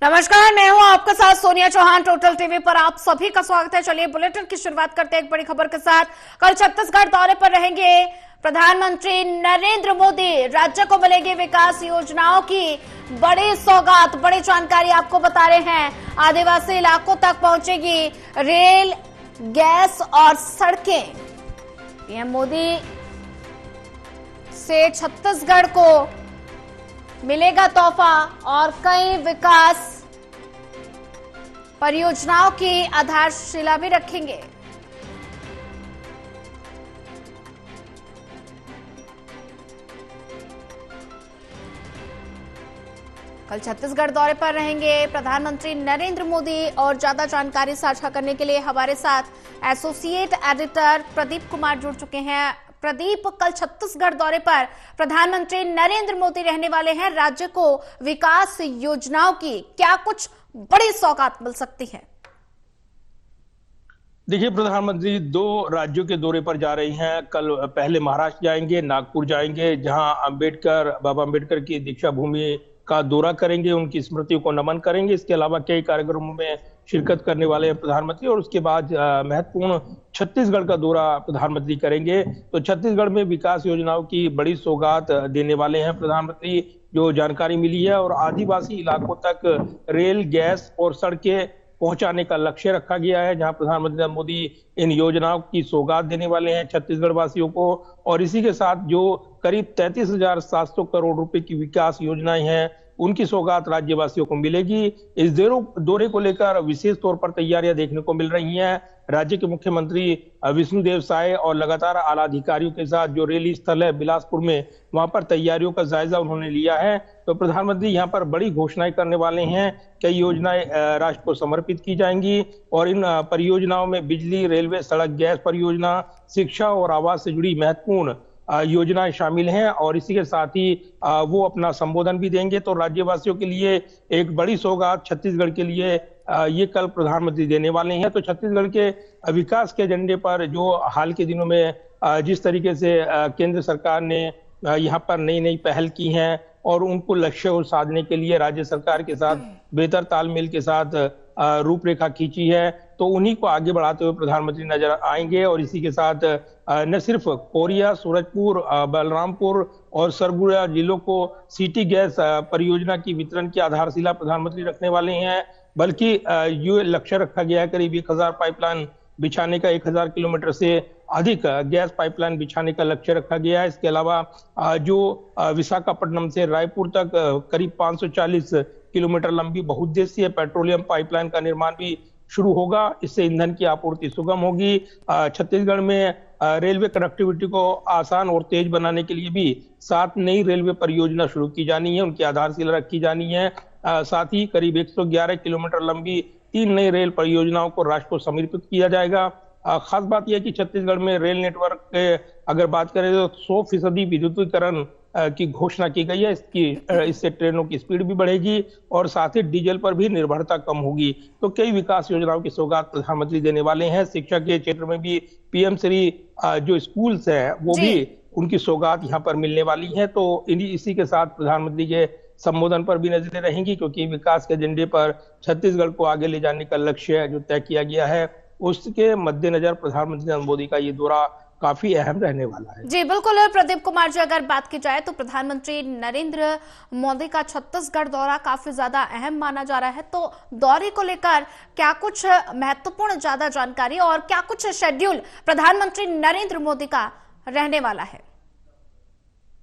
नमस्कार, मैं हूं आपके साथ सोनिया चौहान। टोटल टीवी पर आप सभी का स्वागत है। चलिए बुलेटिन की शुरुआत करते हैं एक बड़ी खबर के साथ। कल छत्तीसगढ़ दौरे पर रहेंगे प्रधानमंत्री नरेंद्र मोदी। राज्य को मिलेगी विकास योजनाओं की बड़ी सौगात। बड़ी जानकारी आपको बता रहे हैं। आदिवासी इलाकों तक पहुंचेगी रेल, गैस और सड़कें। पीएम मोदी से छत्तीसगढ़ को मिलेगा तोहफा और कई विकास परियोजनाओं की आधारशिला भी रखेंगे। कल छत्तीसगढ़ दौरे पर रहेंगे प्रधानमंत्री नरेंद्र मोदी और ज्यादा जानकारी साझा करने के लिए हमारे साथ एसोसिएट एडिटर प्रदीप कुमार जुड़ चुके हैं। प्रदीप, कल छत्तीसगढ़ दौरे पर प्रधानमंत्री नरेंद्र मोदी रहने वाले हैं। राज्य को विकास योजनाओं की क्या कुछ बड़ी सौगात मिल सकती है? देखिए, प्रधानमंत्री दो राज्यों के दौरे पर जा रही हैं। कल पहले महाराष्ट्र जाएंगे, नागपुर जाएंगे, जहां बाबा अंबेडकर की दीक्षा भूमि का दौरा करेंगे, उनकी स्मृतियों को नमन करेंगे। इसके अलावा कई कार्यक्रमों में शिरकत करने वाले हैं प्रधानमंत्री, और उसके बाद महत्वपूर्ण छत्तीसगढ़ का दौरा प्रधानमंत्री करेंगे। तो छत्तीसगढ़ में विकास योजनाओं की बड़ी सौगात देने वाले हैं प्रधानमंत्री, जो जानकारी मिली है। और आदिवासी इलाकों तक रेल, गैस और सड़कें पहुंचाने का लक्ष्य रखा गया है, जहां प्रधानमंत्री मोदी इन योजनाओं की सौगात देने वाले हैं छत्तीसगढ़ वासियों को। और इसी के साथ जो करीब 33,700 करोड़ रुपए की विकास योजनाएं हैं, उनकी सौगात राज्यवासियों को मिलेगी। इस दौरे को लेकर विशेष तौर पर तैयारियां देखने को मिल रही हैं। राज्य के मुख्यमंत्री विष्णुदेव साय और लगातार आला अधिकारियों के साथ जो रैली स्थल है बिलासपुर में, वहां पर तैयारियों का जायजा उन्होंने लिया है। तो प्रधानमंत्री यहां पर बड़ी घोषणाएं करने वाले हैं। कई योजनाएं राष्ट्र को समर्पित की जाएंगी, और इन परियोजनाओं में बिजली, रेलवे, सड़क, गैस परियोजना, शिक्षा और आवास से जुड़ी महत्वपूर्ण योजनाएं शामिल हैं। और इसी के साथ ही वो अपना संबोधन भी देंगे। तो राज्यवासियों के लिए एक बड़ी सौगात छत्तीसगढ़ के लिए ये कल प्रधानमंत्री देने वाले हैं। तो छत्तीसगढ़ के विकास के एजेंडे पर जो हाल के दिनों में जिस तरीके से केंद्र सरकार ने यहाँ पर नई नई पहल की हैं, और उनको लक्ष्य को साधने के लिए राज्य सरकार के साथ बेहतर तालमेल के साथ रूपरेखा खींची है, तो उन्हीं को आगे बढ़ाते हुए प्रधानमंत्री नजर आएंगे। और इसी के साथ न सिर्फ कोरिया, सूरजपुर, बलरामपुर और सरगुजा जिलों को सिटी गैस परियोजना की वितरण की आधारशिला प्रधानमंत्री रखने वाले हैं, बल्कि ये लक्ष्य रखा गया है करीब 1000 पाइपलाइन बिछाने का, 1000 किलोमीटर से अधिक गैस पाइपलाइन बिछाने का लक्ष्य रखा गया है। इसके अलावा जो विशाखापट्टनम से रायपुर तक करीब 540 किलोमीटर लंबी बहुउद्देशीय पेट्रोलियम पाइपलाइन का निर्माण भी शुरू होगा। इससे ईंधन की आपूर्ति सुगम होगी। छत्तीसगढ़ में रेलवे कनेक्टिविटी को आसान और तेज बनाने के लिए भी 7 नई रेलवे परियोजना शुरू की जानी है, उनकी आधारशिला रखी जानी है। साथ ही करीब 111 किलोमीटर लंबी 3 नई रेल परियोजनाओं को राष्ट्र को समर्पित किया जाएगा। खास बात यह है कि छत्तीसगढ़ में रेल नेटवर्क के अगर बात करें तो 100% विद्युतीकरण की घोषणा की गई है। इससे ट्रेनों की स्पीड भी बढ़ेगी और साथ ही डीजल पर भी निर्भरता कम होगी। तो कई विकास योजनाओं की सौगात प्रधानमंत्री देने वाले हैं। शिक्षा के क्षेत्र में भी पीएम श्री जो स्कूल्स हैं, वो भी उनकी सौगात यहाँ पर मिलने वाली है। तो इसी के साथ प्रधानमंत्री के संबोधन पर भी नजरें रहेंगी, क्योंकि विकास के एजेंडे पर छत्तीसगढ़ को आगे ले जाने का लक्ष्य जो तय किया गया है, उसके मद्देनजर प्रधानमंत्री नरेंद्र मोदी का ये दौरा काफी अहम रहने वाला है। जी बिल्कुल। प्रदीप कुमार जी, अगर बात की जाए तो प्रधानमंत्री नरेंद्र मोदी का छत्तीसगढ़ दौरा काफी ज्यादा अहम माना जा रहा है। तो दौरे को लेकर क्या कुछ महत्वपूर्ण ज्यादा जानकारी और क्या कुछ शेड्यूल प्रधानमंत्री नरेंद्र मोदी का रहने वाला है?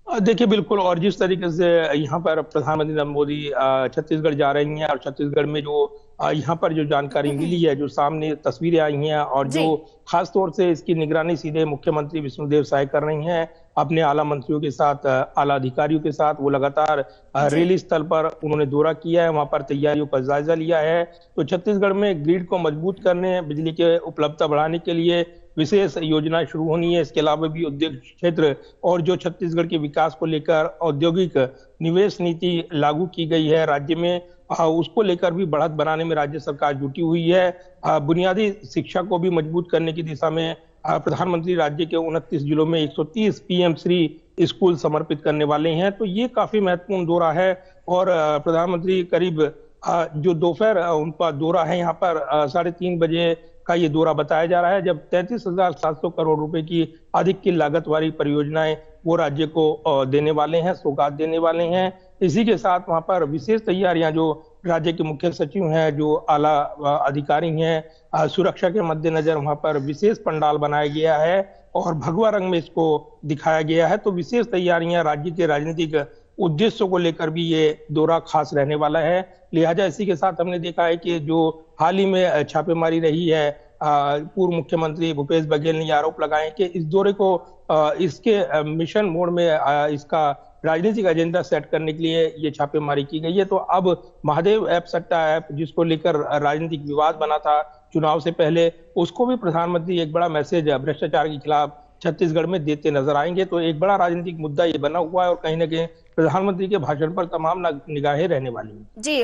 देखिए, बिल्कुल। और जिस तरीके से यहाँ पर प्रधानमंत्री नरेंद्र मोदी छत्तीसगढ़ जा रही हैं, और छत्तीसगढ़ में जो यहाँ पर जो जानकारी मिली है, जो सामने तस्वीरें आई हैं, और जो खास तौर से इसकी निगरानी सीधे मुख्यमंत्री विष्णुदेव साय कर रही हैं अपने आला मंत्रियों के साथ, आला अधिकारियों के साथ। वो लगातार रैली स्थल पर उन्होंने दौरा किया है, वहां पर तैयारियों का जायजा लिया है। तो छत्तीसगढ़ में ग्रिड को मजबूत करने, बिजली के उपलब्धता बढ़ाने के लिए विशेष योजनाएं शुरू होनी है। इसके अलावा भी उद्योग क्षेत्र और जो छत्तीसगढ़ के विकास को लेकर औद्योगिक निवेश नीति लागू की गई है राज्य में, उसको लेकर भी बढ़त बनाने में राज्य सरकार जुटी हुई है। बुनियादी शिक्षा को भी मजबूत करने की दिशा में प्रधानमंत्री राज्य के 29 जिलों में 130 पीएम श्री स्कूल समर्पित करने वाले हैं। तो ये काफी महत्वपूर्ण दौरा है, और प्रधानमंत्री करीब जो दोपहर उनका दौरा है यहाँ पर 3:30 बजे का ये दौरा बताया जा रहा है, जब 33,700 करोड़ रुपए की अधिक की लागत वाली परियोजनाएं वो राज्य को देने वाले हैं, सौगात देने वाले हैं। इसी के साथ वहां पर विशेष तैयारियां जो राज्य के मुख्य सचिव हैं, जो आला अधिकारी हैं, सुरक्षा के मद्देनजर वहां पर विशेष पंडाल बनाया गया है और भगवा रंग में इसको दिखाया गया है। तो विशेष तैयारियां राज्य के राजनीतिक उद्देश्यों को लेकर भी ये दौरा खास रहने वाला है। लिहाजा इसी के साथ हमने देखा है कि जो हाल ही में छापेमारी रही है, पूर्व मुख्यमंत्री भूपेश बघेल ने आरोप लगाए कि इस दौरे को इसके मिशन मोड में इसका राजनीतिक एजेंडा सेट करने के लिए ये छापेमारी की गई है। तो अब महादेव ऐप, सट्टा ऐप, जिसको लेकर राजनीतिक विवाद बना था चुनाव से पहले, उसको भी प्रधानमंत्री एक बड़ा मैसेज भ्रष्टाचार के खिलाफ छत्तीसगढ़ में देते नजर आएंगे। तो एक बड़ा राजनीतिक मुद्दा ये बना हुआ है और कहीं ना कहीं प्रधानमंत्री के भाषण पर तमाम निगाहें रहने वाली हैं। जी।